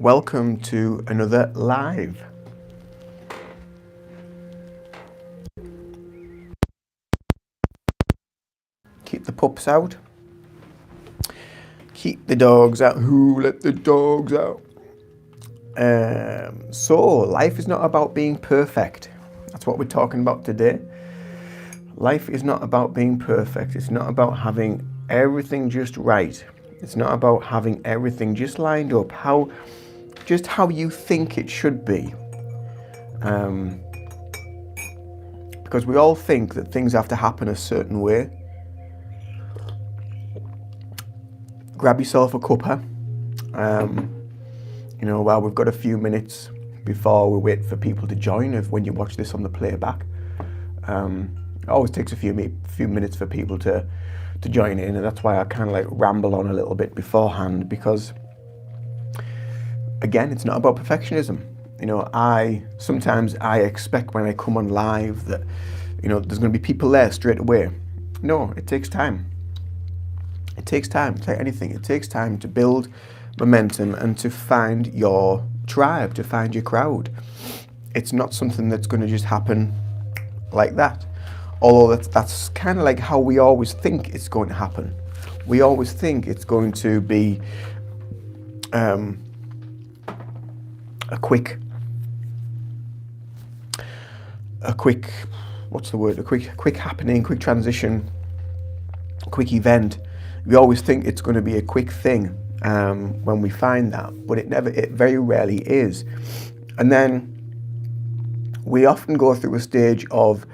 welcome to another live. Keep the pups out. Keep the dogs out. Who let the dogs out? So, life is not about being perfect. That's what we're talking about today. Life is not about being perfect. It's not about having everything just right. It's not about having everything just lined up, just how you think it should be. Because we all think that things have to happen a certain way. Grab yourself a cuppa. While we've got a few minutes before we wait for people to join, when you watch this on the playback. It always takes a few minutes for people to join in, and that's why I kind of like ramble on a little bit beforehand, because again, it's not about perfectionism. Sometimes I expect when I come on live that there's going to be people there straight away. No, it takes time. It takes time. It's like anything. It takes time to build momentum and to find your tribe, to find your crowd. It's not something that's going to just happen like that. Although that's kind of like how we always think it's going to happen. We always think it's going to be a quick happening, quick transition, quick event. We always think it's going to be a quick thing when we find that, but it very rarely is. And then we often go through a stage of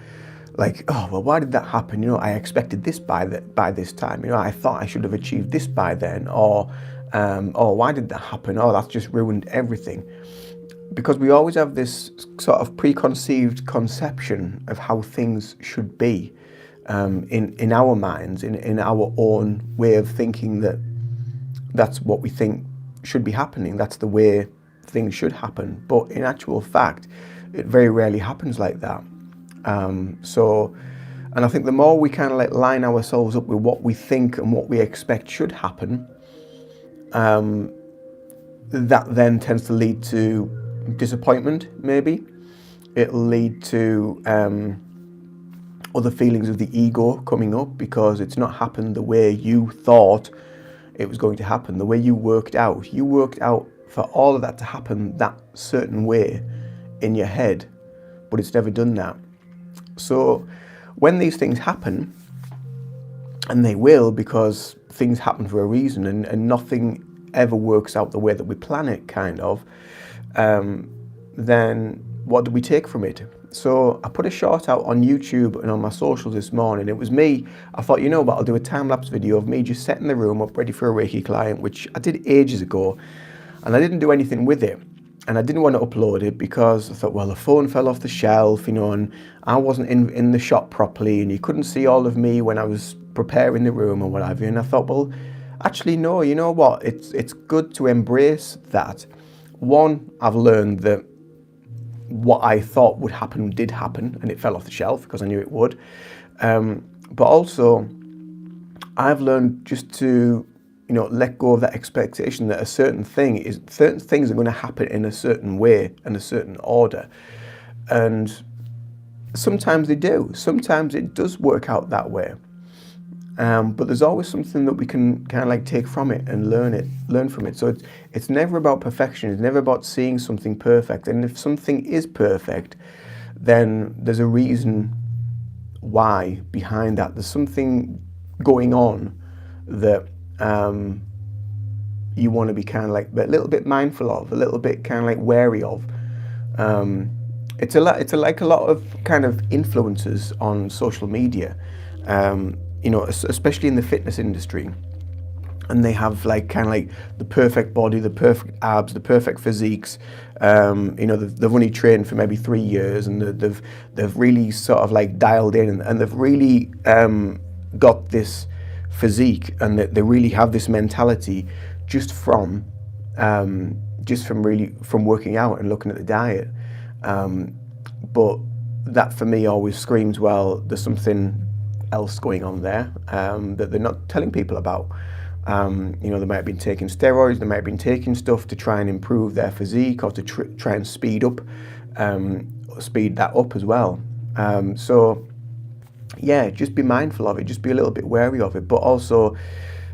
like, oh, well, why did that happen? I expected this by this time. I thought I should have achieved this by then. Or why did that happen? Oh, that's just ruined everything. Because we always have this sort of preconceived conception of how things should be in our minds, in our own way of thinking that's what we think should be happening. That's the way things should happen. But in actual fact, it very rarely happens like that. And I think the more we kind of like line ourselves up with what we think and what we expect should happen, that then tends to lead to disappointment, maybe. It'll lead to other feelings of the ego coming up because it's not happened the way you thought it was going to happen, the way you worked out. You worked out for all of that to happen that certain way in your head, but it's never done that. So when these things happen, and they will, because things happen for a reason, and nothing ever works out the way that we plan it, kind of, then what do we take from it? So I put a short out on YouTube and on my socials this morning. It was me. I thought, I'll do a time-lapse video of me just setting the room up ready for a Reiki client, which I did ages ago, and I didn't do anything with it. And I didn't want to upload it because I thought, well, the phone fell off the shelf, and I wasn't in the shop properly, and you couldn't see all of me when I was preparing the room or what have you. And I thought, well, actually, no, you know what? It's good to embrace that. One, I've learned that what I thought would happen did happen, and it fell off the shelf because I knew it would. But also, I've learned just to let go of that expectation that certain things are going to happen in a certain way and a certain order. And sometimes they do. Sometimes it does work out that way. But there's always something that we can kind of like take from it and learn from it. So it's never about perfection. It's never about seeing something perfect. And if something is perfect, then there's a reason why behind that. There's something going on that you want to be kind of like a little bit mindful of, a little bit kind of like wary of. It's like a lot of kind of influencers on social media, especially in the fitness industry, and they have like kind of like the perfect body, the perfect abs, the perfect physiques. They've only trained for maybe 3 years, and they've really sort of like dialed in, and they've really got this physique, and they really have this mentality just from working out and looking at the diet. But that for me always screams, well, there's something else going on there that they're not telling people about. You know, they might have been taking steroids, they might have been taking stuff to try and improve their physique or to try and speed that up as well. So yeah, just be mindful of it, just be a little bit wary of it, but also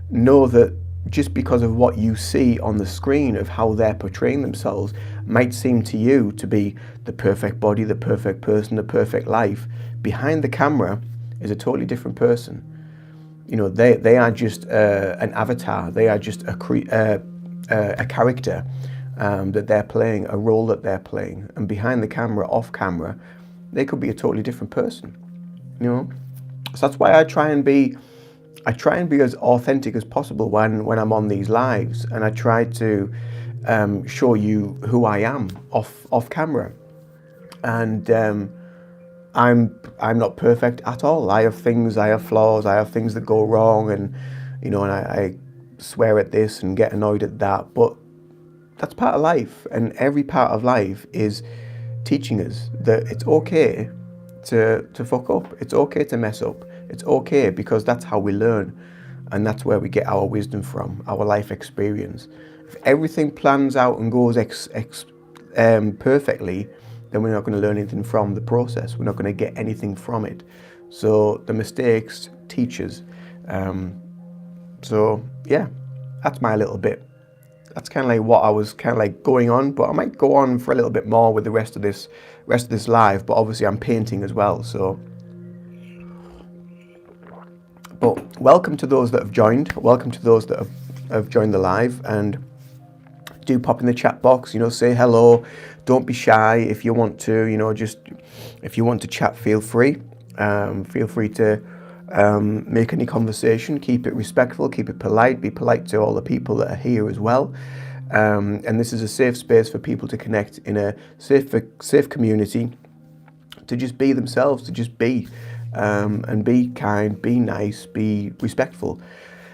know that just because of what you see on the screen of how they're portraying themselves might seem to you to be the perfect body, the perfect person, the perfect life, behind the camera is a totally different person. You know, they are just an avatar, they are just a character that they're playing, a role that they're playing, and behind the camera, off camera, they could be a totally different person, you know. So that's why I try and be as authentic as possible when I'm on these lives, and I try to show you who I am off camera. And I'm not perfect at all. I have things, I have flaws, I have things that go wrong, and you know, and I swear at this and get annoyed at that. But that's part of life, and every part of life is teaching us that it's okay to fuck up. It's okay to mess up. It's okay, because that's how we learn, and that's where we get our wisdom from, our life experience. If everything plans out and goes perfectly, then we're not going to learn anything from the process. We're not going to get anything from it. So the mistakes teach us. So yeah, that's my little bit. That's kind of like what I was kind of like going on, but I might go on for a little bit more with the rest of this live. But obviously I'm painting as well, so. But welcome to those that have joined. Welcome to those that have joined the live, and do pop in the chat box. You know, say hello. Don't be shy. If you want to, you know, just if you want to chat, feel free. Feel free to make any conversation. Keep it respectful. Keep it polite. Be polite to all the people that are here as well. And this is a safe space for people to connect in a safe community, to just be themselves, to just be. And be kind, be nice, be respectful,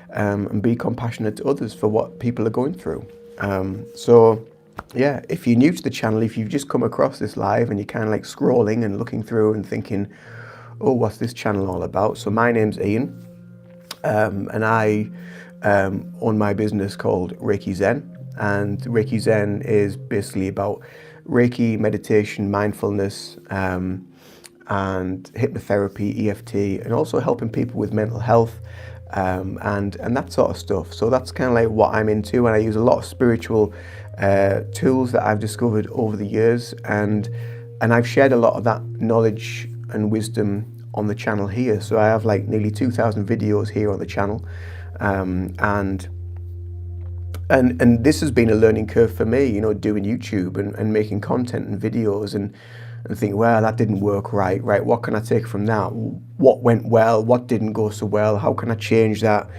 and be compassionate to others for what people are going through. So yeah, if you're new to the channel, if you've just come across this live and you're kind of like scrolling and looking through and thinking, oh, what's this channel all about? So my name's Ian, and I own my business called Reiki Zen, and Reiki Zen is basically about Reiki, meditation, mindfulness, and hypnotherapy, EFT, and also helping people with mental health, and that sort of stuff. So that's kind of like what I'm into, and I use a lot of spiritual tools that I've discovered over the years, and I've shared a lot of that knowledge and wisdom on the channel here. So I have like nearly 2,000 videos here on the channel, and this has been a learning curve for me, you know, doing YouTube and making content and videos, and think, well, that didn't work right, what can I take from that? What went well? What didn't go so well? How can I change that?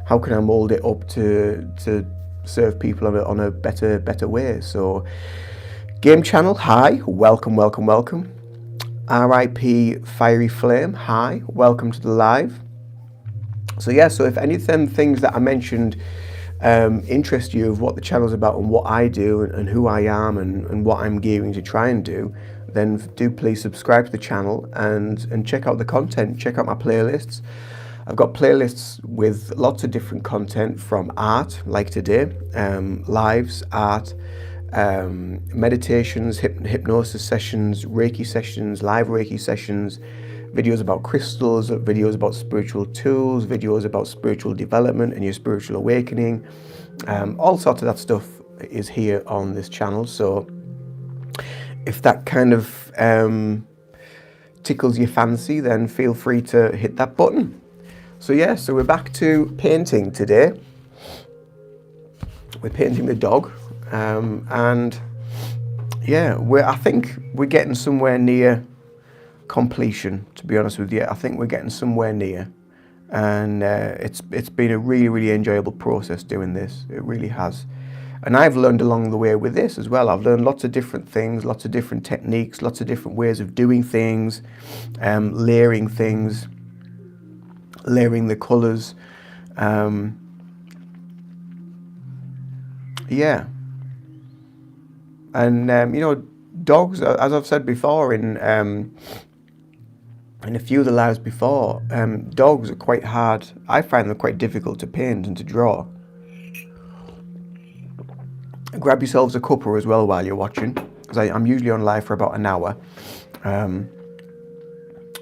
How can I mold it up to serve people on a better way? So, Game Channel, hi, welcome. RIP Fiery Flame, hi, welcome to the live. So yeah, so if any of them things that I mentioned interest you of what the channel's about and what I do and who I am and what I'm gearing to try and do, then do please subscribe to the channel and check out the content, check out my playlists. I've got playlists with lots of different content, from art, like today, lives, art, meditations, hypnosis sessions, Reiki sessions, live Reiki sessions, videos about crystals, videos about spiritual tools, videos about spiritual development and your spiritual awakening. All sorts of that stuff is here on this channel. So if that kind of tickles your fancy, then feel free to hit that button. So yeah, so we're back to painting today. We're painting the dog, and yeah, I think we're getting somewhere near completion, to be honest with you. I think we're getting somewhere near, and it's been a really enjoyable process doing this. It really has. And I've learned along the way with this as well. I've learned lots of different things, lots of different techniques, lots of different ways of doing things, layering things, layering the colours. Yeah. And, you know, dogs, as I've said before in in a few of the lives before, dogs are quite hard. I find them quite difficult to paint and to draw. Grab yourselves a cuppa as well while you're watching, because I'm usually on live for about an hour.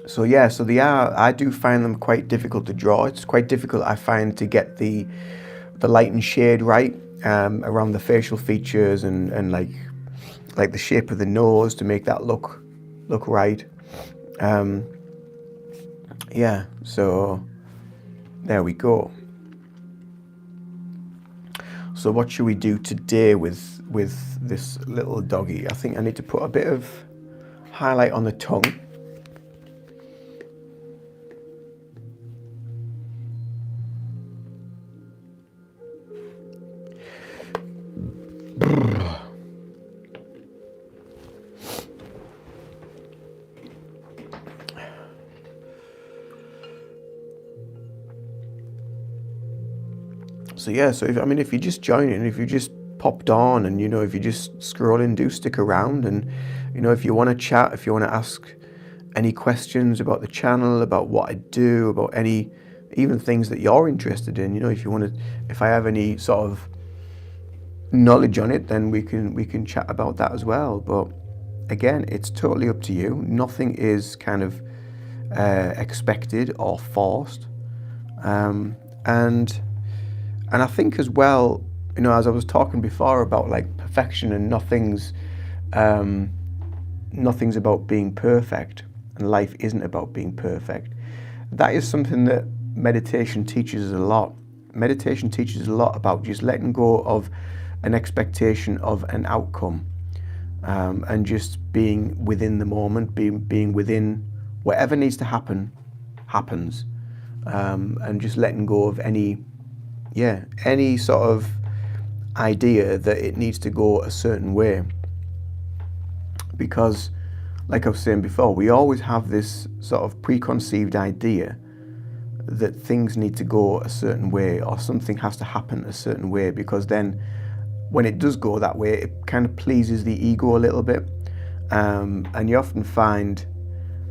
So yeah, so I do find them quite difficult to draw. It's quite difficult, I find, to get the light and shade right around the facial features and like the shape of the nose to make that look right. Yeah, so there we go. So what should we do today with this little doggy? I think I need to put a bit of highlight on the tongue. So yeah, so if you just join in, if you just popped on, and if you just scrolling, do stick around, and if you want to chat, if you want to ask any questions about the channel, about what I do, about any even things that you're interested in, if I have any sort of knowledge on it, then we can chat about that as well. But again, it's totally up to you. Nothing is kind of expected or forced, and I think as well, as I was talking before about like perfection, and nothing's about being perfect, and life isn't about being perfect. That is something that meditation teaches us a lot. Meditation teaches a lot about just letting go of an expectation of an outcome, and just being within the moment, being within whatever needs to happen, happens, and just letting go of any sort of idea that it needs to go a certain way. Because, like I was saying before, we always have this sort of preconceived idea that things need to go a certain way, or something has to happen a certain way, because then when it does go that way, it kind of pleases the ego a little bit. And you often find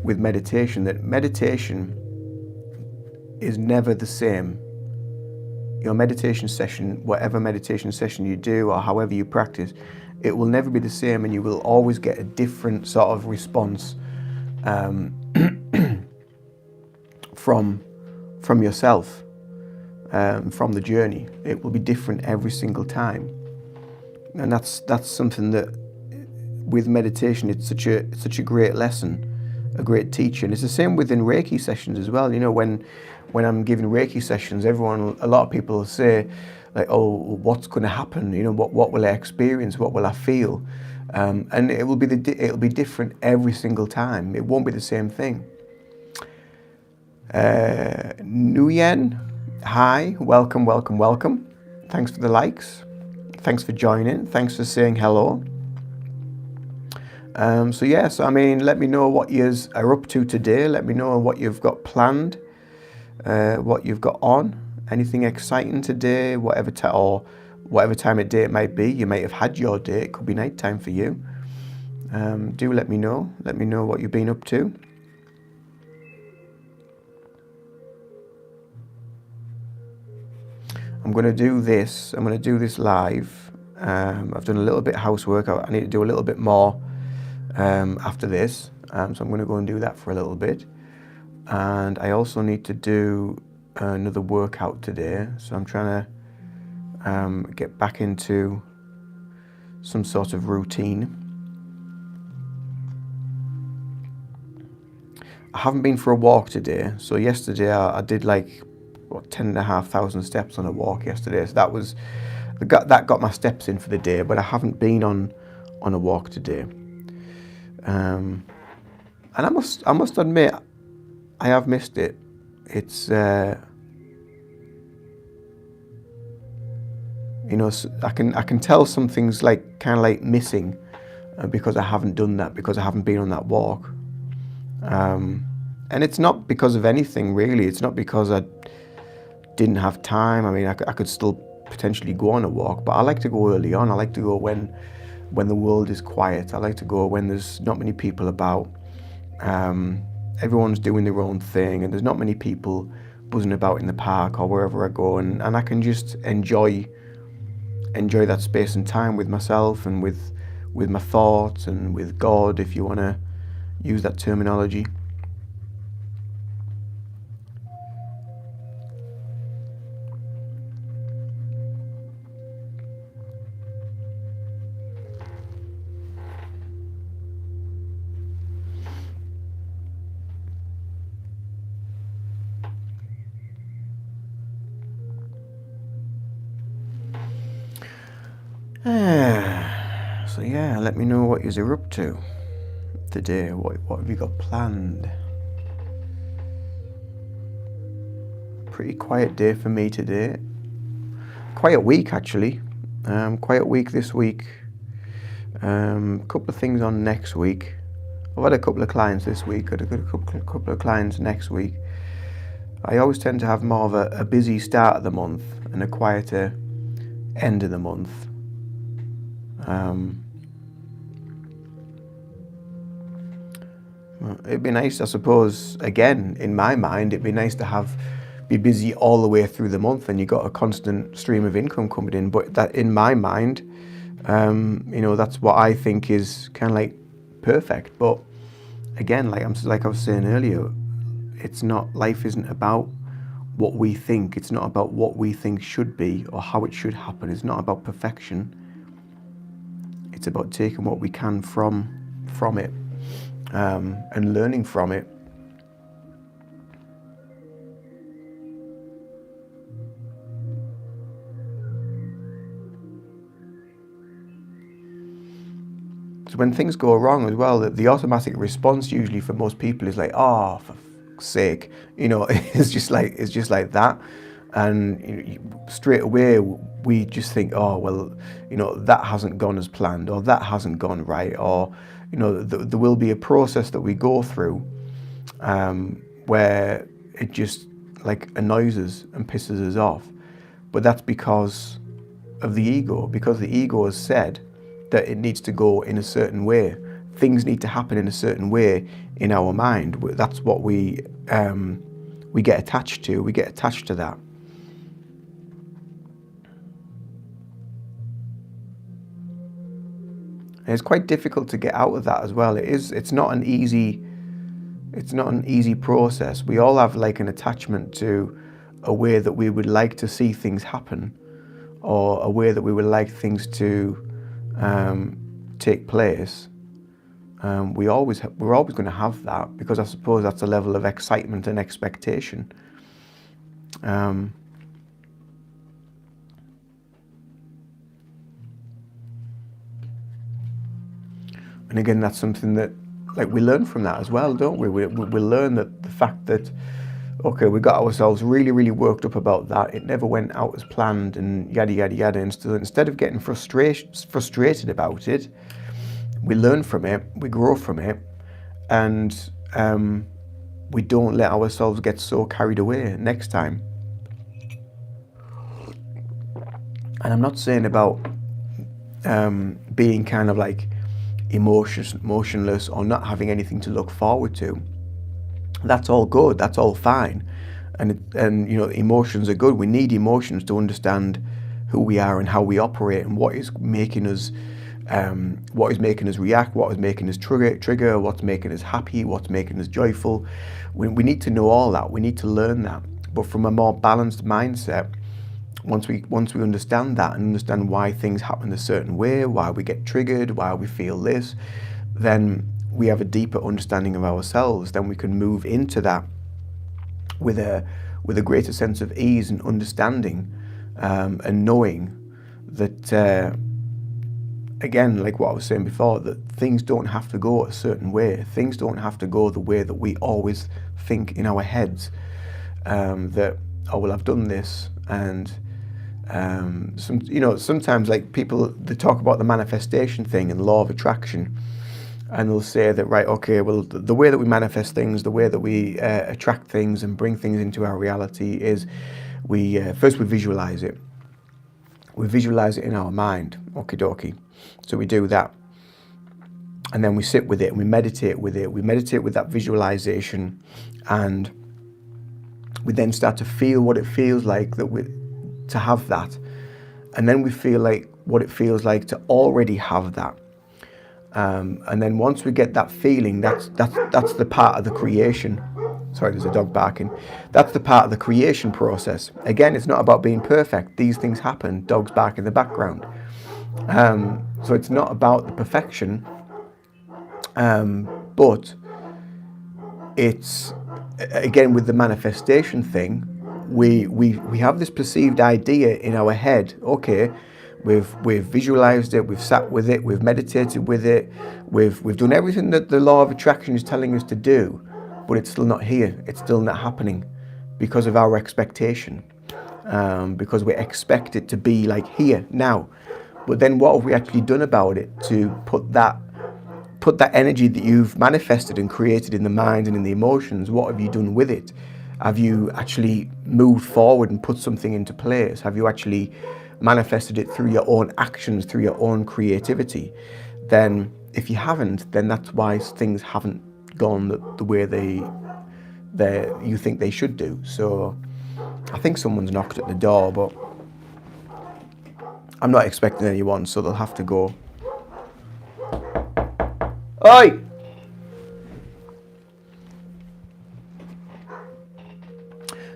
with meditation that meditation is never the same. Your meditation session, whatever meditation session you do or however you practice, it will never be the same, and you will always get a different sort of response from yourself, from the journey. It will be different every single time, and that's something that with meditation, it's such a great lesson, a great teacher. And it's the same within Reiki sessions as well. When I'm giving Reiki sessions, a lot of people say, like, oh, what's going to happen? What will I experience? What will I feel? And it'll be different every single time. It won't be the same thing. Nguyen, hi, welcome. Thanks for the likes. Thanks for joining. Thanks for saying hello. So yes, let me know what you are up to today. Let me know what you've got planned. What you've got on, anything exciting today, whatever time of day it might be. You might have had your day, it could be night time for you. Do let me know what you've been up to. I'm going to do this live. I've done a little bit of housework. I need to do a little bit more after this, so I'm going to go and do that for a little bit. And I also need to do another workout today, so I'm trying to get back into some sort of routine. I haven't been for a walk today, so yesterday I did like 10,500 steps on a walk yesterday, so that got my steps in for the day, but I haven't been on a walk today. And I must admit, I have missed it. It's I can tell something's like kind of like missing because I haven't done that, because I haven't been on that walk. And it's not because of anything really. It's not because I didn't have time. I could still potentially go on a walk, but I like to go early on. I like to go when the world is quiet. I like to go when there's not many people about. everyone's doing their own thing, and there's not many people buzzing about in the park or wherever I go, and I can just enjoy that space and time with myself and with my thoughts and with God, if you want to use that terminology. So yeah, let me know what you're up to today. What have you got planned? Pretty quiet day for me today. Quiet week actually. Quiet week this week. Couple of things on next week. I've had a couple of clients this week. Got a couple of clients next week. I always tend to have more of a busy start of the month and a quieter end of the month. It'd be nice, I suppose, again, in my mind, it'd be nice to be busy all the way through the month and you got a constant stream of income coming in. But that, in my mind, that's what I think is kind of like perfect. But again, like I was saying earlier, life isn't about what we think. It's not about what we think should be or how it should happen. It's not about perfection. It's about taking what we can from it and learning from it. So when things go wrong as well, the automatic response usually for most people is like, "Oh, for fuck's sake," it's just like that. And straight away we just think, oh well, that hasn't gone as planned, or that hasn't gone right, or there will be a process that we go through where it just like annoys us and pisses us off. But that's because of the ego, because the ego has said that it needs to go in a certain way. Things need to happen in a certain way in our mind. That's what we get attached to. We get attached to that. And it's quite difficult to get out of that as well. It's not an easy process. We all have like an attachment to a way that we would like to see things happen, or a way that we would like things to take place. We're always going to have that, because I suppose that's a level of excitement and expectation. And again, that's something that like we learn from that as well, don't we? We learn that the fact that, okay, we got ourselves really, really worked up about that. It never went out as planned and yada, yada, yada. Instead of getting frustrated about it, we learn from it, we grow from it, and we don't let ourselves get so carried away next time. And I'm not saying about being kind of like emotionless or not having anything to look forward to. That's all good, that's all fine. And emotions are good. We need emotions to understand who we are and how we operate, and what is making us react, what is making us trigger, what's making us happy, what's making us joyful. We need to know all that. We need to learn that. But from a more balanced mindset, once we understand that and understand why things happen a certain way, why we get triggered, why we feel this, then we have a deeper understanding of ourselves. Then we can move into that with a greater sense of ease and understanding, and knowing that, again, like what I was saying before, that things don't have to go a certain way. Things don't have to go the way that we always think in our heads. That, oh well, I've done this, and sometimes like people, they talk about the manifestation thing and law of attraction, and they'll say that, right, okay, well, the way that we manifest things, the way that we attract things and bring things into our reality is we visualize it. We visualize it in our mind. Okie dokie. So we do that. and then we sit with it and we meditate with it. We meditate with that visualization, and we then start to feel what it feels like to have that. And then we feel like what it feels like to already have that. And then once we get that feeling, that's the part of the creation. Sorry, there's a dog barking. That's the part of the creation process. Again, it's not about being perfect. These things happen. Dogs bark in the background. So it's not about the perfection, but it's, again, with the manifestation thing, we have this perceived idea in our head. Okay, we've visualized it, we've sat with it, we've meditated with it, we've done everything that the law of attraction is telling us to do, but it's still not here. It's still not happening because of our expectation, because we expect it to be like here now. But then what have we actually done about it to put that energy that you've manifested and created in the mind and in the emotions? What have you done with it? Have you actually moved forward and put something into place? Have you actually manifested it through your own actions, through your own creativity? Then if you haven't, then that's why things haven't gone the way you think they should do. So I think someone's knocked at the door, but I'm not expecting anyone, so they'll have to go. Oi!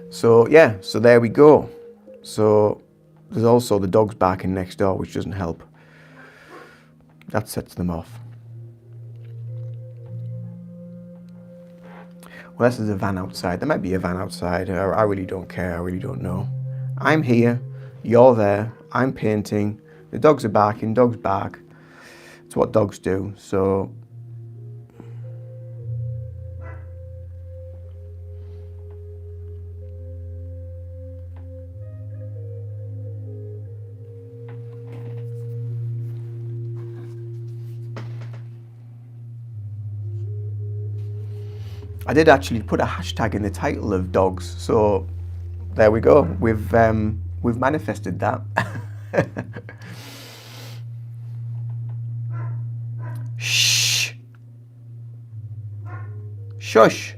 So yeah, so there we go. So there's also the dogs barking next door, which doesn't help. That sets them off. Unless there's a van outside. There might be a van outside. I really don't care. I really don't know. I'm here. You're there. I'm painting. The dogs are barking. Dogs bark. It's what dogs do. So I did actually put a hashtag in the title of dogs. So there we go. We've manifested that. Shh. Shush.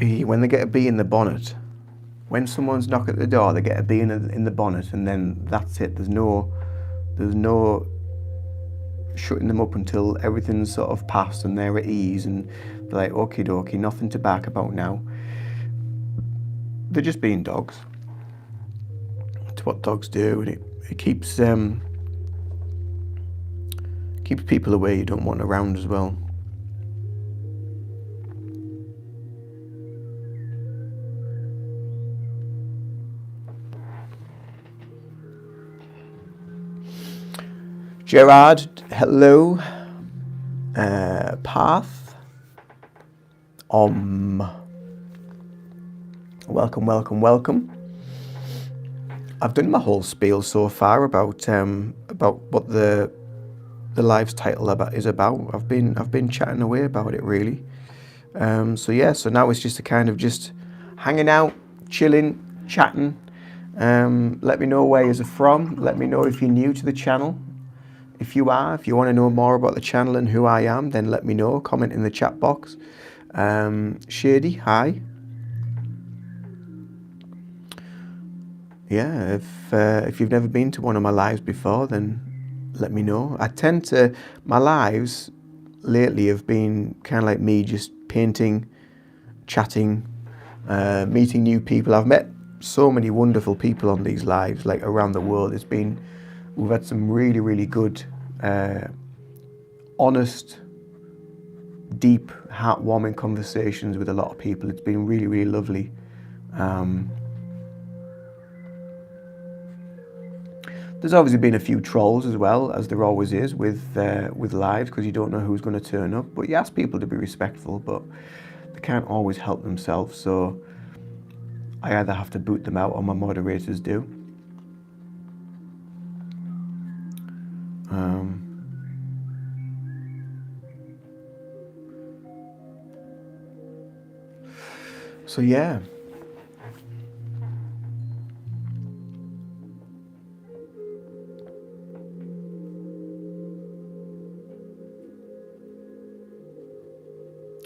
When they get a bee in the bonnet, when someone's knocking at the door, they get a bee in the bonnet, and then that's it. There's no shutting them up until everything's sort of passed and they're at ease and they're like, okie dokie, nothing to bark about now. They're just being dogs. It's what dogs do, and it keeps people away you don't want around as well. Gerard, hello. Path. Welcome, welcome, welcome. I've done my whole spiel so far about what the live's title is about. I've been chatting away about it really. So yeah, so now it's just a kind of just hanging out, chilling, chatting. Let me know where you're from. Let me know if you're new to the channel. If you want to know more about the channel and who I am, then let me know. Comment in the chat box. Shady, hi. Yeah, if you've never been to one of my lives before, then let me know. My lives lately have been kind of like me just painting, chatting, meeting new people. I've met so many wonderful people on these lives, like around the world. We've had some really, really good, honest, deep, heartwarming conversations with a lot of people. It's been really, really lovely. There's obviously been a few trolls as well, as there always is with lives, because you don't know who's going to turn up. But you ask people to be respectful, but they can't always help themselves. So I either have to boot them out or my moderators do. So yeah.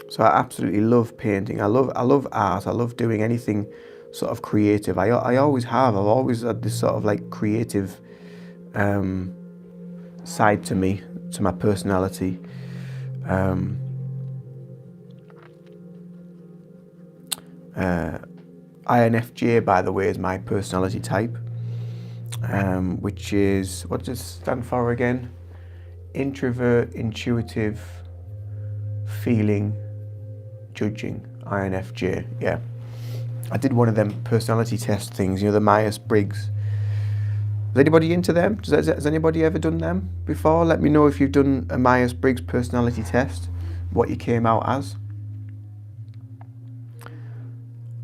So I absolutely love painting. I love art. I love doing anything sort of creative. I always have. I've always had this sort of like creative side to me, to my personality. INFJ, by the way, is my personality type, which is, what does it stand for again? Introvert, intuitive, feeling, judging. INFJ, yeah. I did one of them personality test things, the Myers-Briggs. Is anybody into them? Has anybody ever done them before? Let me know if you've done a Myers-Briggs personality test, what you came out as.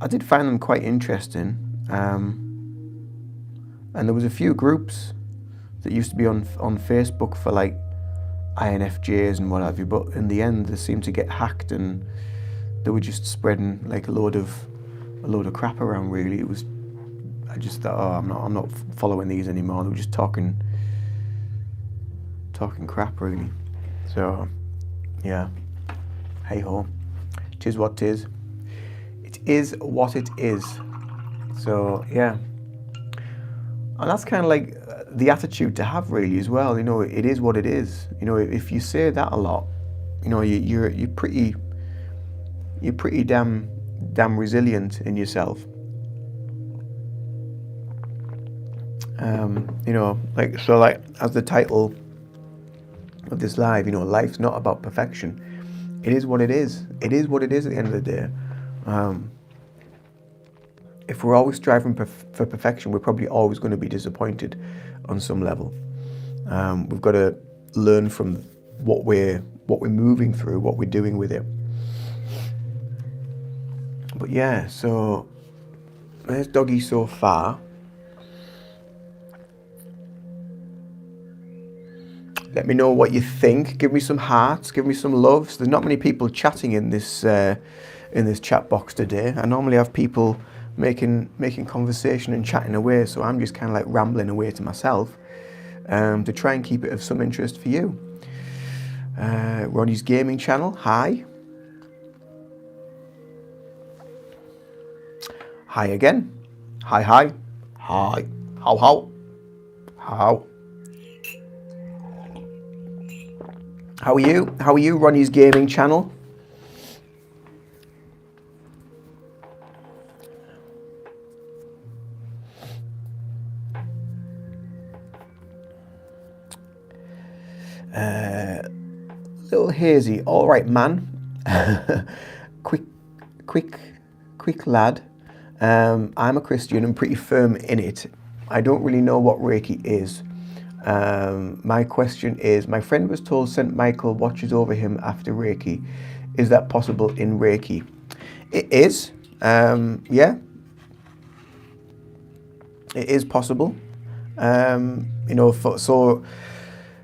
I did find them quite interesting, and there was a few groups that used to be on Facebook for like INFJs and what have you, but in the end they seemed to get hacked and they were just spreading like a load of crap around. Really, I just thought, oh, I'm not following these anymore. They were just talking crap, really. So yeah, hey ho, 'tis what 'tis. It is what it is. So yeah, and that's kind of like the attitude to have, really, as well. It is what it is. If you say that a lot, you're pretty damn resilient in yourself. Like as the title of this live, life's not about perfection. It is what it is. It is what it is at the end of the day. If we're always striving for perfection, we're probably always going to be disappointed on some level. We've got to learn from what we're moving through, what we're doing with it. But yeah, so there's Doggy so far. Let me know what you think. Give me some hearts. Give me some loves. There's not many people chatting in this chat box today. I normally have people making conversation and chatting away, so I'm just kind of like rambling away to myself to try and keep it of some interest for you. Ronnie's Gaming Channel, hi. Hi again. Hi. Hi. How. How are you? How are you, Ronnie's Gaming Channel? Little hazy. All right, man. quick lad. I'm a Christian and pretty firm in it. I don't really know what Reiki is. My question is, my friend was told St. Michael watches over him after Reiki. Is that possible in Reiki? It is. Yeah. It is possible. So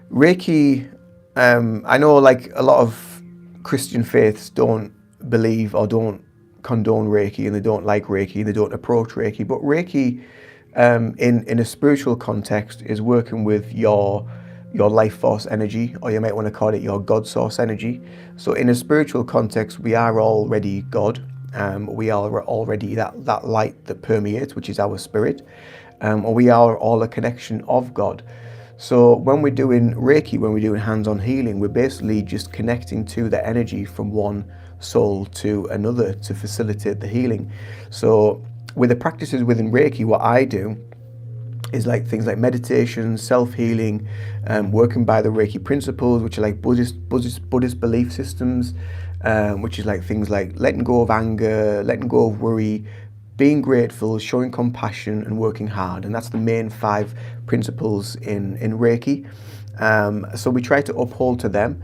Reiki, I know like a lot of Christian faiths don't believe or don't condone Reiki, and they don't like Reiki, they don't approach Reiki, but Reiki in a spiritual context is working with your life force energy, or you might want to call it your God source energy. So in a spiritual context, we are already God. We are already that light that permeates, which is our spirit, or we are all a connection of God. So when we're doing Reiki, when we're doing hands-on healing, we're basically just connecting to the energy from one soul to another to facilitate the healing. So with the practices within Reiki, what I do is like things like meditation, self-healing, working by the Reiki principles, which are like Buddhist belief systems, which is like things like letting go of anger, letting go of worry, being grateful, showing compassion, and working hard. And that's the main 5 principles in Reiki. So we try to uphold to them.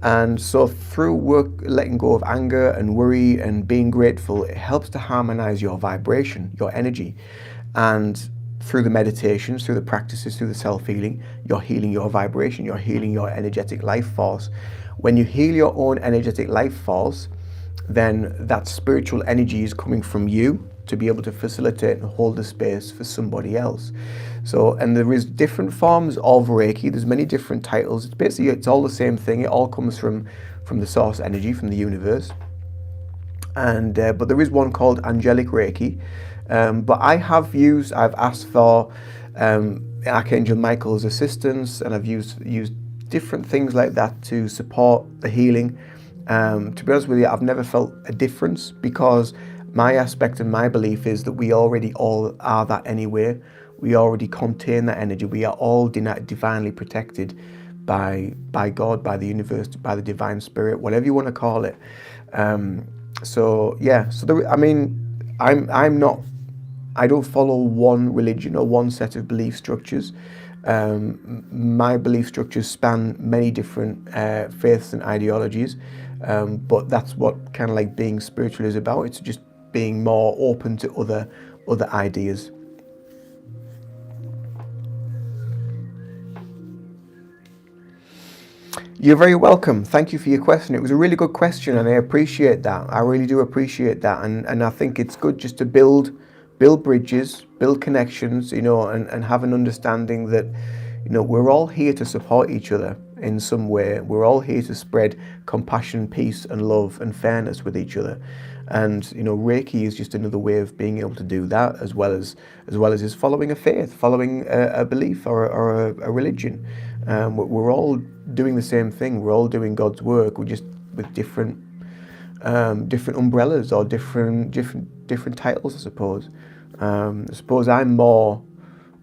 And so through work, letting go of anger and worry and being grateful, it helps to harmonize your vibration, your energy. And through the meditations, through the practices, through the self-healing, you're healing your vibration, you're healing your energetic life force. When you heal your own energetic life force, then that spiritual energy is coming from you to be able to facilitate and hold the space for somebody else. So, and there is different forms of Reiki. There's many different titles. It's basically, it's all the same thing. It all comes from the source energy, from the universe. And but there is one called Angelic Reiki. But I've asked for Archangel Michael's assistance, and I've used different things like that to support the healing. To be honest with you, I've never felt a difference, because my aspect and my belief is that we already all are that anyway. We already contain that energy. We are all divinely protected by God, by the universe, by the divine spirit, whatever you want to call it. So yeah, I don't follow one religion or one set of belief structures. My belief structures span many different faiths and ideologies, but that's what kind of like being spiritual is about. It's just being more open to other ideas. You're very welcome. Thank you for your question. It was a really good question, and I appreciate that. I really do appreciate that, and I think it's good just to build bridges, build connections, and have an understanding that, we're all here to support each other in some way. We're all here to spread compassion, peace, and love and fairness with each other. And Reiki is just another way of being able to do that, as well as is following a faith, following a belief or a religion. We're all doing the same thing. We're all doing God's work. We're just with different umbrellas or different titles, I suppose. I suppose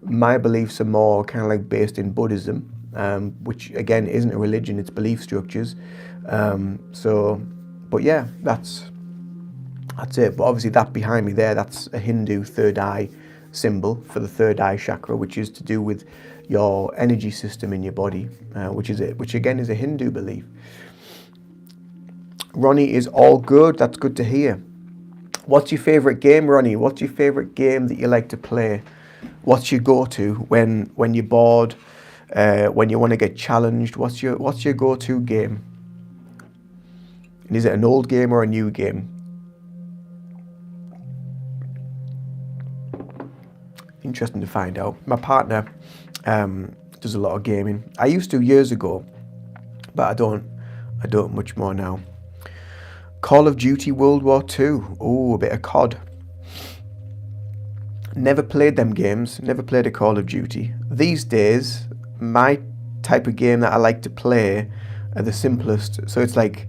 my beliefs are more kind of like based in Buddhism, which again isn't a religion, it's belief structures. But yeah, that's it. But obviously that behind me there, that's a Hindu third eye symbol for the third eye chakra, which is to do with your energy system in your body, which again is a Hindu belief. Ronnie is all good. That's good to hear. What's your favourite game, Ronnie? What's your favourite game that you like to play? What's your go-to when you're bored, when you want to get challenged? What's your go-to game? And is it an old game or a new game? Interesting to find out. My partner does a lot of gaming. I used to years ago, but I don't much more now. Call of Duty World War II. Oh, a bit of COD. Never played them games. Never played a Call of Duty. These days, my type of game that I like to play are the simplest. So it's like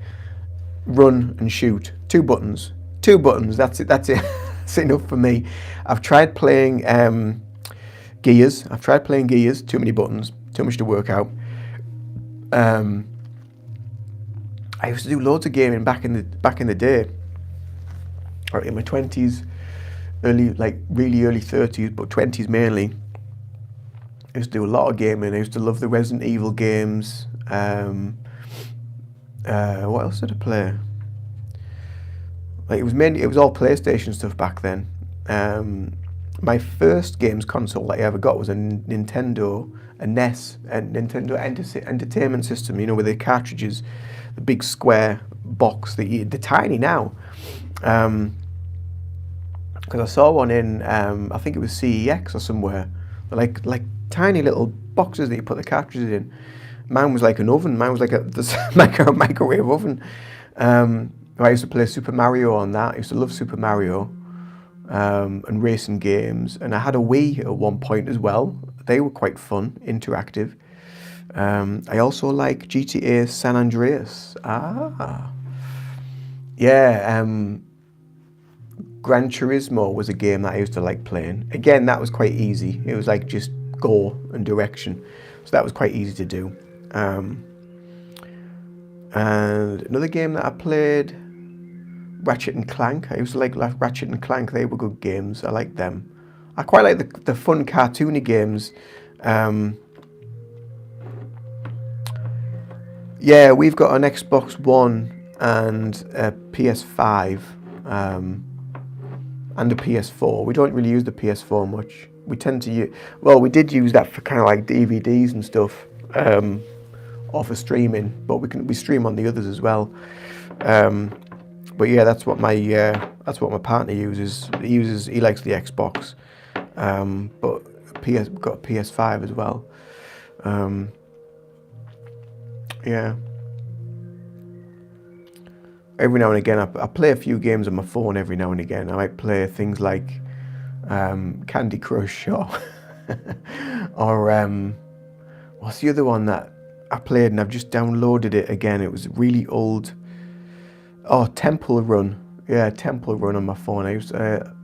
run and shoot. Two buttons. That's it. That's enough for me. I've tried playing Gears. Too many buttons. Too much to work out. I used to do loads of gaming back in the day, or in my 20s, really early 30s, but 20s mainly. I used to do a lot of gaming. I used to love the Resident Evil games. What else did I play? It was all PlayStation stuff back then. My first games console that I ever got was a Nintendo, a NES, a Nintendo Entertainment System. With the cartridges, the big square box. They're tiny now. Because I saw one in, I think it was CEX or somewhere. They're like tiny little boxes that you put the cartridges in. Mine was like an oven. Mine was like a microwave oven. I used to play Super Mario on that. I used to love Super Mario and racing games. And I had a Wii at one point as well. They were quite fun, interactive. I also like GTA San Andreas. Gran Turismo was a game that I used to like playing. Again, that was quite easy. It was like just go and direction. So that was quite easy to do. And another game that I played, Ratchet and Clank. I used to like Ratchet and Clank. They were good games. I liked them. I quite like the fun cartoony games. Yeah, we've got an Xbox One and a PS5 and a PS4. We don't really use the PS4 much. We tend to we did use that for kind of like DVDs and stuff, or for streaming, but we stream on the others as well. But yeah, that's what my partner uses. He likes the Xbox, but got a PS5 as well. Yeah. Every now and again, I play a few games on my phone. Every now and again, I might play things like Candy Crush or or what's the other one that I played and I've just downloaded it again. It was really old. Oh, Temple Run. Yeah, Temple Run on my phone. I used to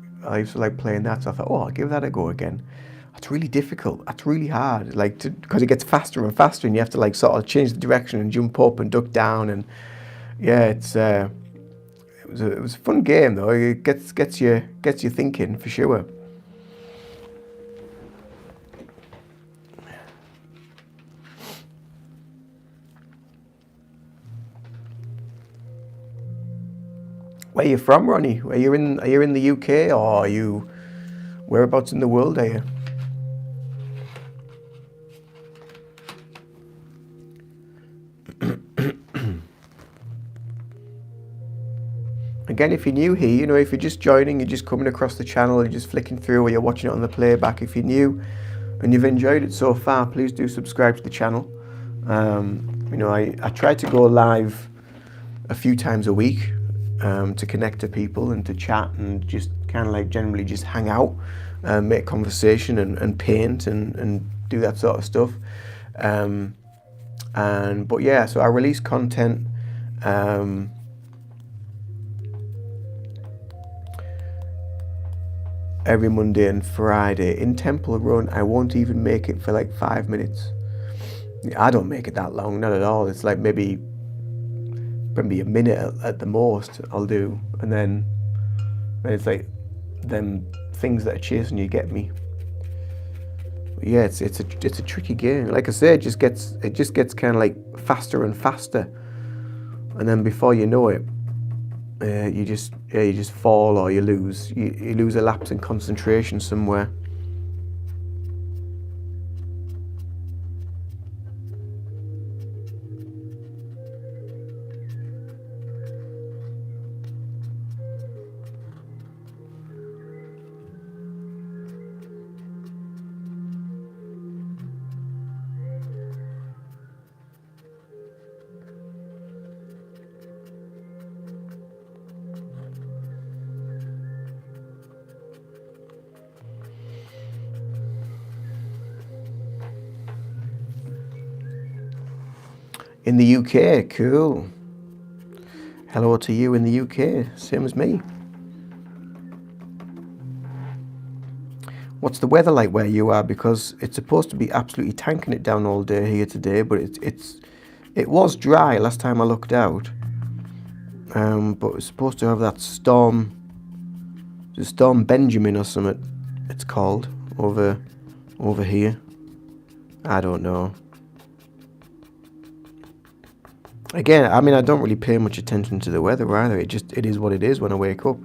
like playing that. So I thought, oh, I'll give that a go again. That's really difficult. That's really hard. Like, because it gets faster and faster, and you have to like sort of change the direction and jump up and duck down. And yeah, it was a fun game though. It gets you thinking for sure. Where are you from, Ronnie? Are you in the UK, or are you whereabouts in the world are you? Again, if you're new here, you know, if you're just joining, you're just coming across the channel, you're just flicking through, or you're watching it on the playback, if you're new and you've enjoyed it so far, please do subscribe to the channel. You know, I try to go live a few times a week to connect to people and to chat and just kind of like generally just hang out, make conversation and paint and do that sort of stuff. But yeah, so I release content every Monday and Friday. In Temple Run, I won't even make it for like 5 minutes. I don't make it that long, not at all. It's like maybe a minute at the most I'll do, and then it's like them things that are chasing you get me. But yeah, it's a tricky game. Like I say, it just gets kind of like faster and faster, and then before you know it, you just fall, or you lose a lapse in concentration somewhere. In the UK, cool. Hello to you in the UK, same as me. What's the weather like where you are? Because it's supposed to be absolutely tanking it down all day here today, but it was dry last time I looked out. But it's supposed to have that storm, the Storm Benjamin or something it's called, over here. I don't know. Again, I mean, I don't really pay much attention to the weather either. It is what it is when I wake up.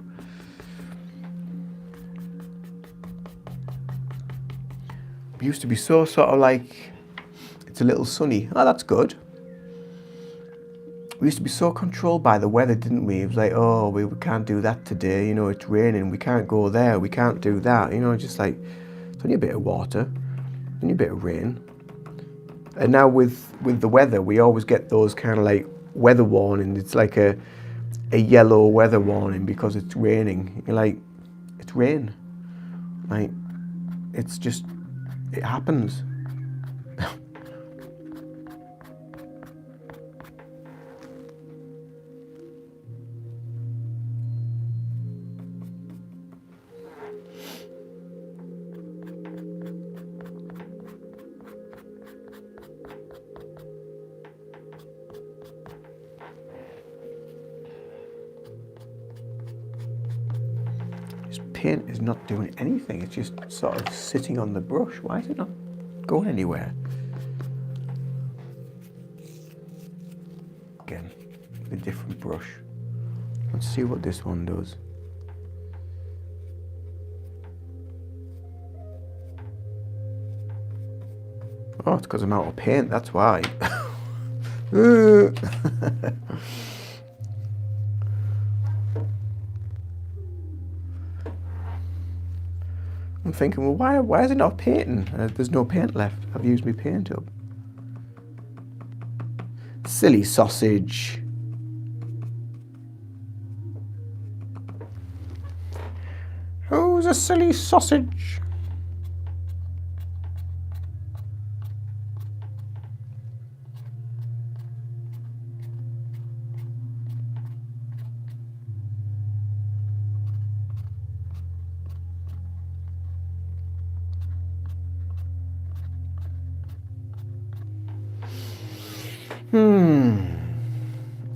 It used to be so sort of like, it's a little sunny. Oh, that's good. We used to be so controlled by the weather, didn't we? It was like, oh, we can't do that today. You know, it's raining. We can't go there. We can't do that. You know, just like, it's only a bit of water, only a bit of rain. And now with the weather, we always get those kind of like weather warnings. It's like a yellow weather warning because it's raining. You're like, it's rain. Like, it's just, it happens. Paint is not doing anything. It's just sort of sitting on the brush. Why is it not going anywhere? Again, a different brush. Let's see what this one does. Oh, it's because I'm out of paint, that's why. I'm thinking, well, why is it not painting? There's no paint left. I've used my paint up. Silly sausage. Who's a silly sausage?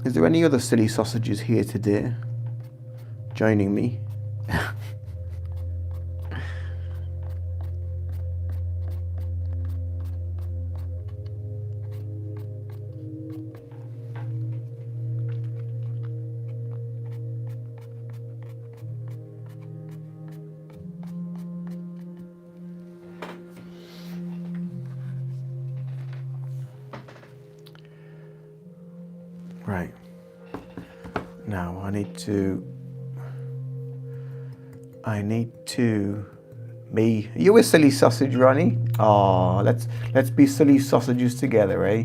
Is there any other silly sausages here today? Joining me? Right. Now I need to. Me. Are you a silly sausage, Ronnie? Oh, let's be silly sausages together, eh?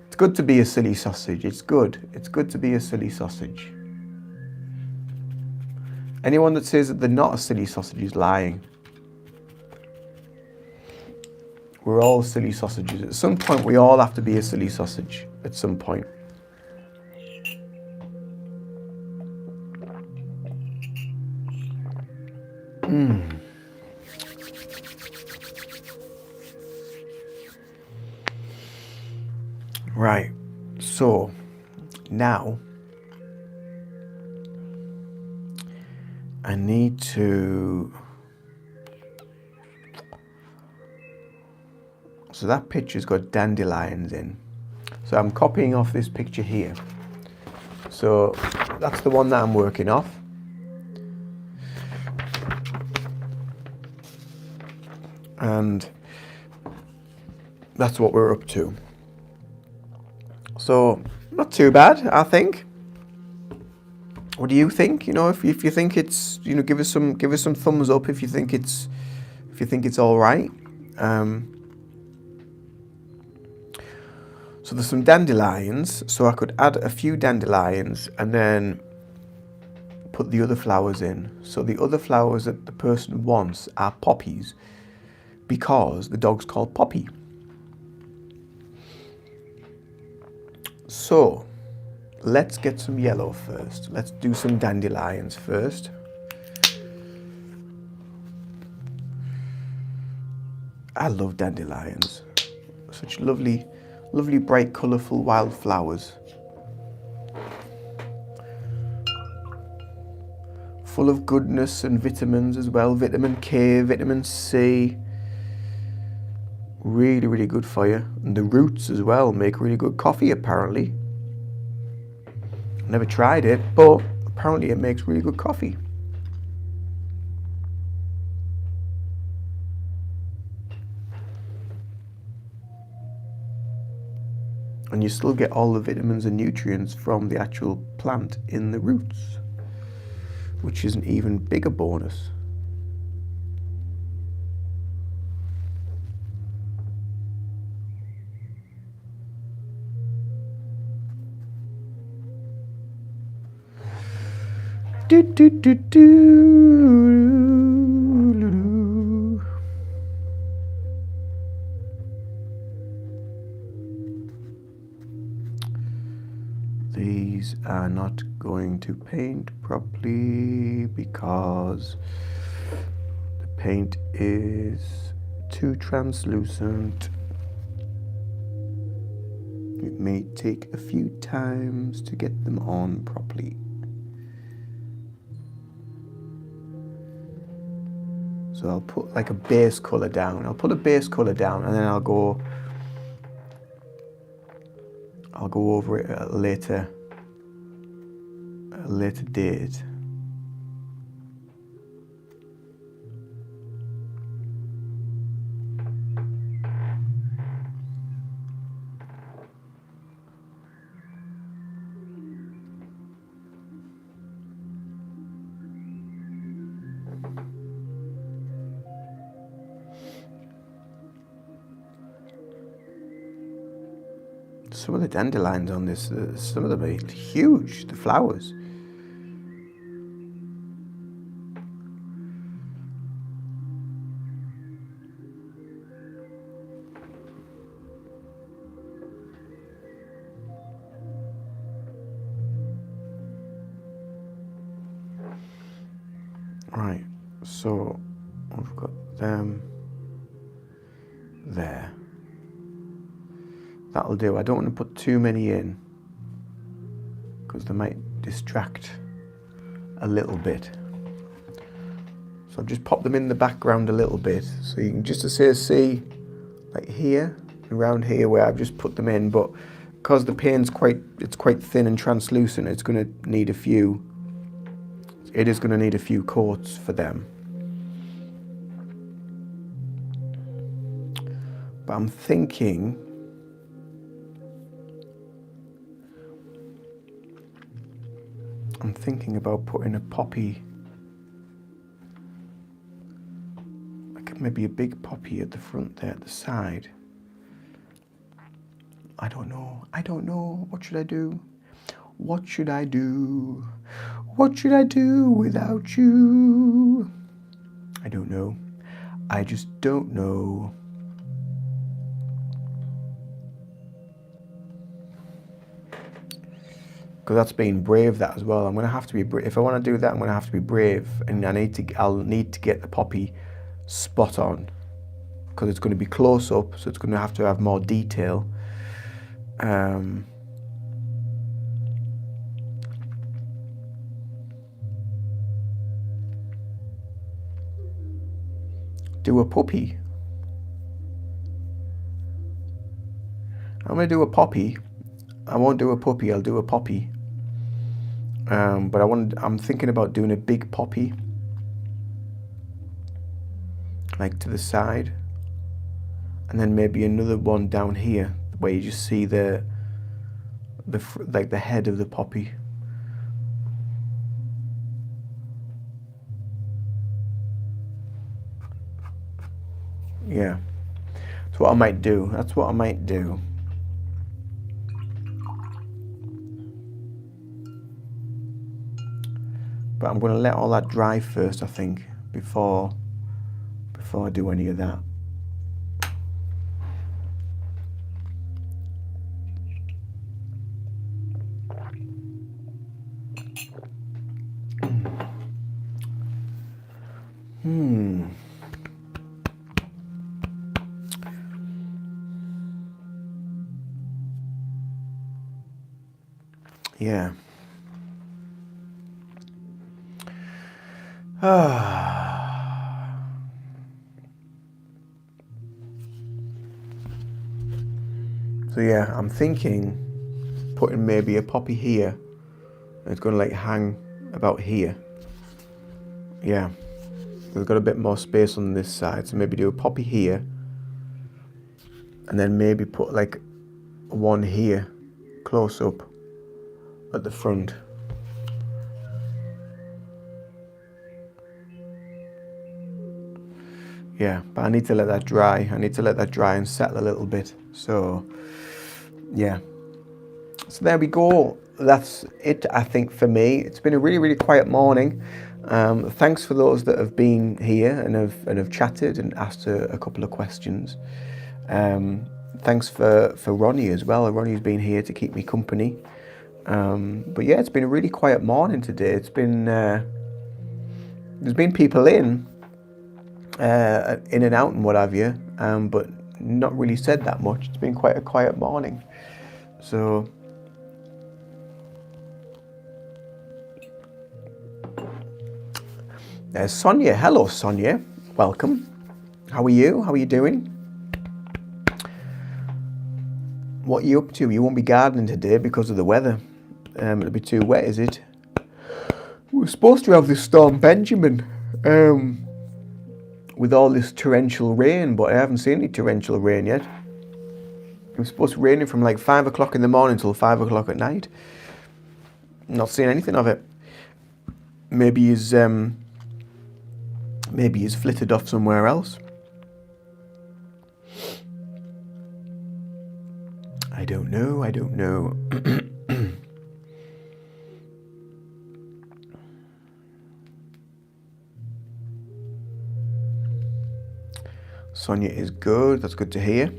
It's good to be a silly sausage. It's good. It's good to be a silly sausage. Anyone that says that they're not a silly sausage is lying. We're all silly sausages. At some point, we all have to be a silly sausage. At some point. Right. So, now I need to. So that picture's got dandelions in. So I'm copying off this picture here. So that's the one that I'm working off. And that's what we're up to. So not too bad, I think. What do you think? You know, if you think it's, you know, give us some thumbs up if you think it's all right. So there's some dandelions, so I could add a few dandelions and then put the other flowers in. So the other flowers that the person wants are poppies because the dog's called Poppy. So let's get some yellow first. Let's do some dandelions first. I love dandelions. Such lovely bright colourful wildflowers. Full of goodness and vitamins as well. Vitamin K, vitamin C. Really good for you. And the roots as well make really good coffee apparently. Never tried it, but apparently it makes really good coffee. And you still get all the vitamins and nutrients from the actual plant in the roots, which is an even bigger bonus. Do, do, do, do. These are not going to paint properly because the paint is too translucent. It may take a few times to get them on properly. So I'll put like a base colour down. I'll put a base colour down and then I'll go over it at a later date. Some of the dandelions on this, some of them are huge, the flowers. Right, so we've got them there. That'll do. I don't want to put too many in because they might distract a little bit. So I've just popped them in the background a little bit, so you can just see like here, around here where I've just put them in, but because the paint's quite thin and translucent, it's going to need a few. It is going to need a few coats for them. But I'm thinking about putting a poppy, like maybe a big poppy at the front there at the side. I don't know. What should I do? What should I do? What should I do without you? I don't know. I just don't know. Because that's being brave, that as well. I'm going to have to be brave. If I want to do that, I'm going to have to be brave. And I'll need to get the poppy spot on. Because it's going to be close up, so it's going to have more detail. Do a puppy. I'm going to do a poppy. I won't do a puppy, I'll do a poppy. But I'm thinking about doing a big poppy, like to the side, and then maybe another one down here where you just see the head of the poppy. Yeah, that's what I might do. That's what I might do. But I'm going to let all that dry first, I think, before I do any of that. Yeah. So yeah, I'm thinking putting maybe a poppy here. It's going to like hang about here. Yeah. We've got a bit more space on this side, so maybe do a poppy here. And then maybe put like one here, close up at the front. Yeah, but I need to let that dry. I need to let that dry and settle a little bit. So, yeah. So there we go. That's it, I think, for me. It's been a really, really quiet morning. Thanks for those that have been here and have chatted and asked a couple of questions. Thanks for Ronnie as well. Ronnie's been here to keep me company. But yeah, it's been a really quiet morning today. It's been there's been people in and out and what have you, but not really said that much. It's been quite a quiet morning. So there's Sonia. Hello, Sonia. Welcome. How are you? How are you doing? What are you up to? You won't be gardening today because of the weather. It'll be too wet, is it? We're supposed to have this storm Benjamin with all this torrential rain, but I haven't seen any torrential rain yet. It was supposed to rain from like 5 o'clock in the morning till 5 o'clock at night. Not seeing anything of it. Maybe he's flitted off somewhere else. I don't know. Sonia is good. That's good to hear.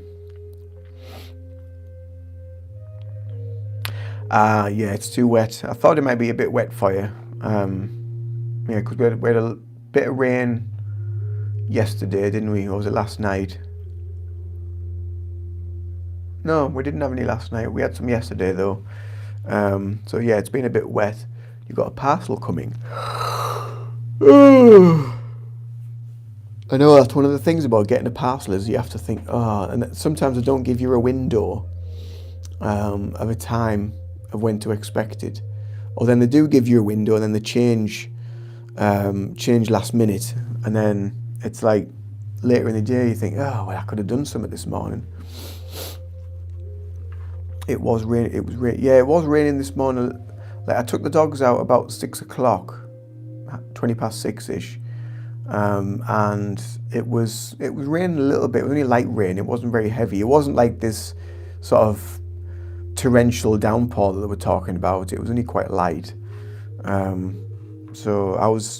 Yeah, it's too wet. I thought it might be a bit wet for you. Yeah, because we had a bit of rain yesterday, didn't we? Or was it last night? No, we didn't have any last night. We had some yesterday though. So yeah, it's been a bit wet. You've got a parcel coming. I know that's one of the things about getting a parcel is you have to think, and sometimes they don't give you a window of a time of when to expect it. Or then they do give you a window and then they change last minute. And then it's like later in the day you think, oh, well, I could have done something this morning. It was raining. Yeah, it was raining this morning. Like I took the dogs out about 6 o'clock, 20 past 6-ish. And it was raining a little bit. It was only light rain. It wasn't very heavy. It wasn't like this sort of torrential downpour that they were talking about. It was only quite light. So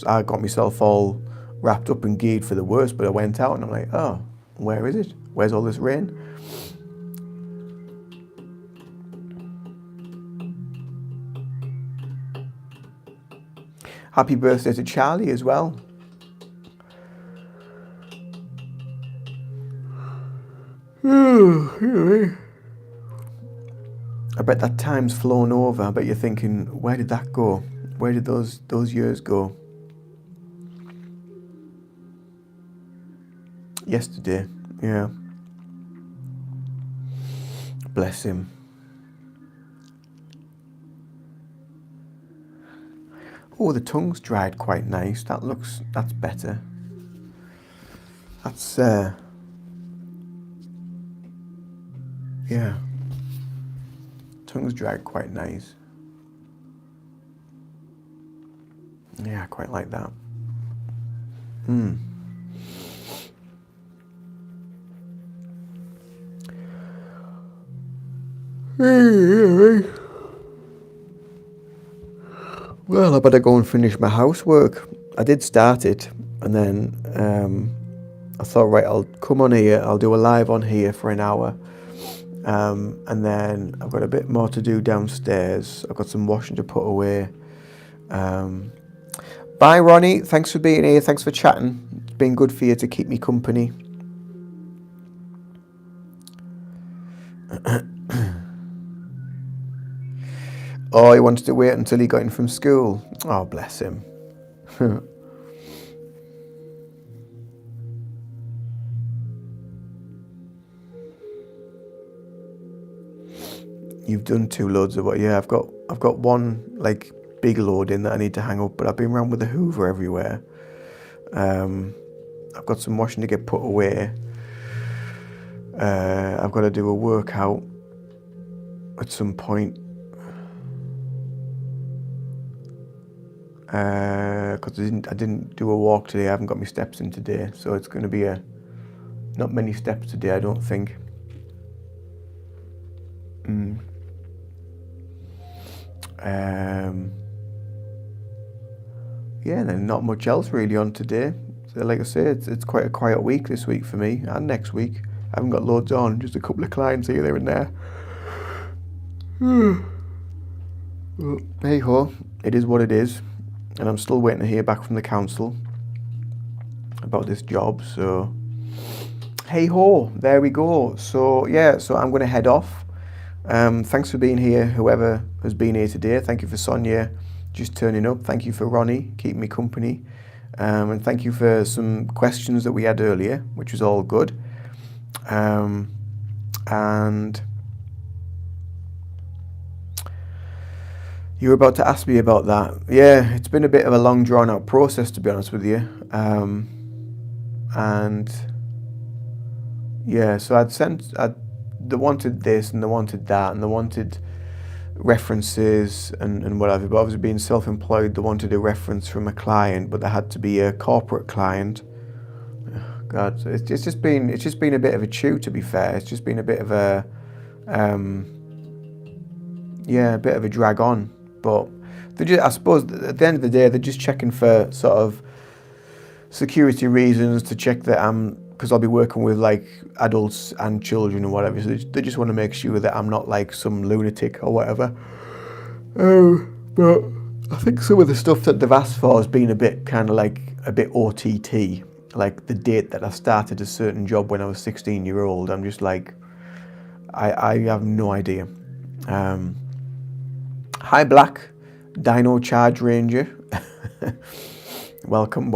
I got myself all wrapped up and geared for the worst, but I went out and I'm like, oh, where is it? Where's all this rain? Happy birthday to Charlie as well. I bet that time's flown over. I bet you're thinking, where did that go? Where did those years go? Yesterday, yeah. Bless him. Oh, the tongue's dried quite nice. That's better. That's, yeah. Tongue's dried quite nice. Yeah, I quite like that. Well, I better go and finish my housework. I did start it, and then I thought, right, I'll come on here, I'll do a live on here for an hour. And then I've got a bit more to do downstairs. I've got some washing to put away. Bye, Ronnie. Thanks for being here. Thanks for chatting. It's been good for you to keep me company. Oh, he wanted to wait until he got in from school. Oh, bless him. You've done 2 loads of what? Yeah, I've got one like big load in that I need to hang up, but I've been around with the Hoover everywhere. I've got some washing to get put away. I've got to do a workout at some point. Because I didn't do a walk today. I haven't got my steps in today, so it's going to be not many steps today, I don't think. Yeah, and then not much else really on today. So like I say, it's quite a quiet week this week for me, and next week. I haven't got loads on, just a couple of clients here, there and there. Well, hey ho, it is what it is. And I'm still waiting to hear back from the council about this job, so hey ho, there we go. So yeah, so I'm going to head off. Thanks for being here, whoever has been here today. Thank you for Sonia just turning up. Thank you for Ronnie keeping me company. And thank you for some questions that we had earlier, which was all good. And you were about to ask me about that. Yeah, it's been a bit of a long drawn out process, to be honest with you. And yeah, so they wanted this and they wanted that and they wanted references and whatever, but obviously being self-employed, they wanted a reference from a client, but they had to be a corporate client. God, it's just been a bit of a chew, to be fair. It's just been a bit of a Yeah, a bit of a drag on, but I suppose at the end of the day, they're just checking for sort of security reasons, to check that because I'll be working with like adults and children and whatever, so they just want to make sure that I'm not like some lunatic or whatever. But I think some of the stuff that they've asked for has been a bit kind of like a bit OTT, like the date that I started a certain job when I was 16-year-old. I'm just like, I have no idea. Hi Black Dino Charge Ranger. welcome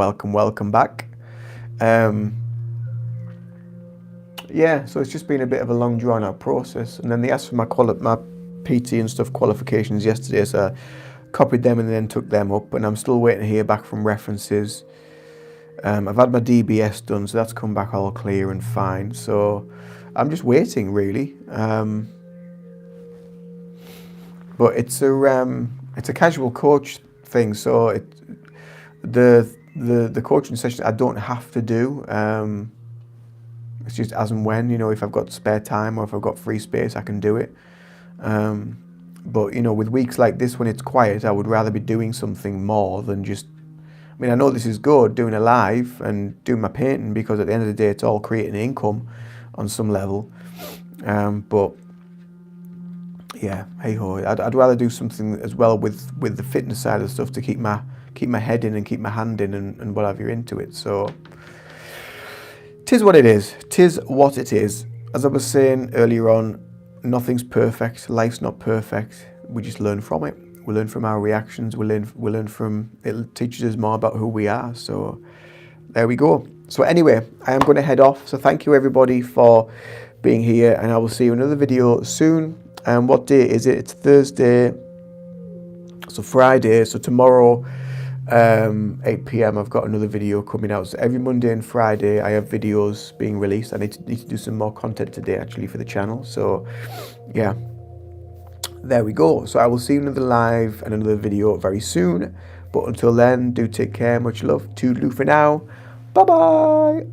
back. Yeah, so it's just been a bit of a long drawn out process, and then they asked for my PT and stuff qualifications yesterday, so I copied them and then took them up, and I'm still waiting to hear back from references. I've had my DBS done, so that's come back all clear and fine, so I'm just waiting really. But it's a casual coach thing, so the coaching session I don't have to do. It's just as and when, if I've got spare time or if I've got free space, I can do it. But with weeks like this when it's quiet, I would rather be doing something more than just. I mean, I know this is good doing a live and doing my painting, because at the end of the day, it's all creating income on some level. But yeah, hey ho, I'd rather do something as well with the fitness side of stuff to keep my head in and keep my hand in and whatever you're into it. So 'tis what it is. 'Tis what it is. As I was saying earlier on, nothing's perfect. Life's not perfect. We just learn from it. We learn from our reactions. We learn from it. Teaches us more about who we are. So there we go. So anyway, I am going to head off. So thank you everybody for being here, and I will see you in another video soon. And what day is it? It's Thursday. So Friday. So tomorrow, 8 p.m. I've got another video coming out. So every Monday and Friday I have videos being released. I need to do some more content today actually for the channel. So yeah, there we go. So I will see you in another live and another video very soon. But until then, do take care. Much love. Toodaloo for now. Bye bye.